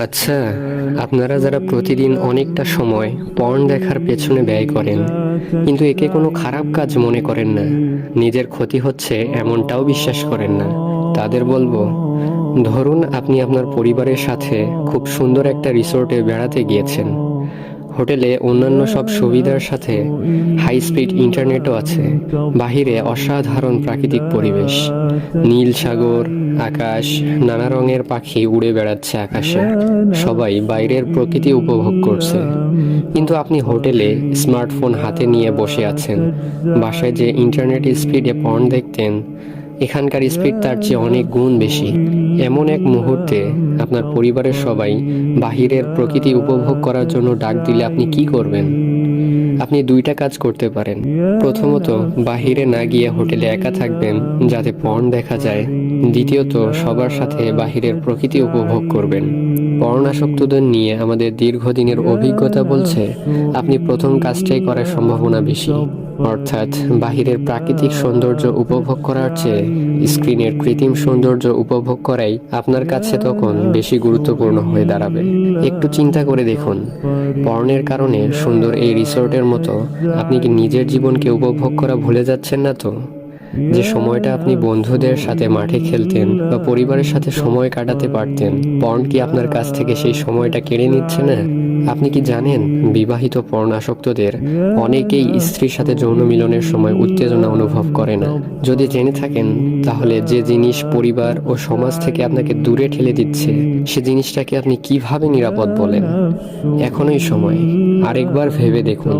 আচ্ছা, আপনারা যারা প্রতিদিন অনেকটা সময় পর্ন দেখার পেছনে ব্যয় করেন, কিন্তু একে কোনো খারাপ কাজ মনে করেন না, নিজের ক্ষতি হচ্ছে এমনটাও বিশ্বাস করেন না, তাদের বলবো, ধরুন আপনি আপনার পরিবারের সাথে খুব সুন্দর একটা রিসোর্টে বেড়াতে গিয়েছেন। হোটেলে অন্যান্য সব সুবিধার সাথে হাই স্পিড ইন্টারনেটও আছে। বাহিরে অসাধারণ প্রাকৃতিক পরিবেশ, নীল সাগর, আকাশ, নানা রঙের পাখি উড়ে বেড়াচ্ছে আকাশে। সবাই বাইরের প্রকৃতি উপভোগ করছে, কিন্তু আপনি হোটেলে স্মার্টফোন হাতে নিয়ে বসে আছেন। বাসায় যে ইন্টারনেট স্পিডে পর্ন দেখতেন, এখানকার স্পিড তার চেয়ে অনেক গুণ বেশি। এমন এক মুহূর্তে আপনার পরিবারের সবাই বাহিরের প্রকৃতি উপভোগ করার জন্য ডাক দিলে আপনি কি করবেন? আপনি দুইটা কাজ করতে পারেন। প্রথমত, বাহিরে না গিয়ে হোটেলে একা থাকবেন যাতে পর্ন দেখা যায়। দ্বিতীয়ত, সবার সাথে বাহিরের প্রকৃতি উপভোগ করবেন। পর্ন আসক্তদের নিয়ে আমাদের দীর্ঘদিনের অভিজ্ঞতা বলছে আপনি প্রথম কাজটাই করার সম্ভাবনা বেশি। অর্থাৎ বাহিরের প্রাকৃতিক সৌন্দর্য উপভোগ করার চেয়ে স্ক্রিনের কৃত্রিম সৌন্দর্য উপভোগ করাই আপনার কাছে তখন বেশি গুরুত্বপূর্ণ হয়ে দাঁড়াবে। একটু চিন্তা করে দেখুন, পর্নের কারণে সুন্দর এই রিসোর্টের মতো আপনি কি নিজের জীবনকে উপভোগ করা ভুলে যাচ্ছেন না তো? যে সময়টা আপনি বন্ধুদের সাথে মাঠে খেলতেন বা পরিবারের সাথে সময় কাটাতে পারতেন, পর্ন কি আপনার কাছ থেকে সেই সময়টা কেড়ে নিচ্ছে না? আপনি কি জানেন, বিবাহিত পর্ন আসক্তদের অনেকেই স্ত্রীর সাথে যৌন মিলনের সময় উত্তেজনা অনুভব করে না? যদি জেনে থাকেন, তাহলে যে জিনিস পরিবার ও সমাজ থেকে আপনাকে দূরে ঠেলে দিচ্ছে, সে জিনিসটাকে আপনি কিভাবে নিরাপদ বলেন? এখনই সময়, আরেকবার ভেবে দেখুন।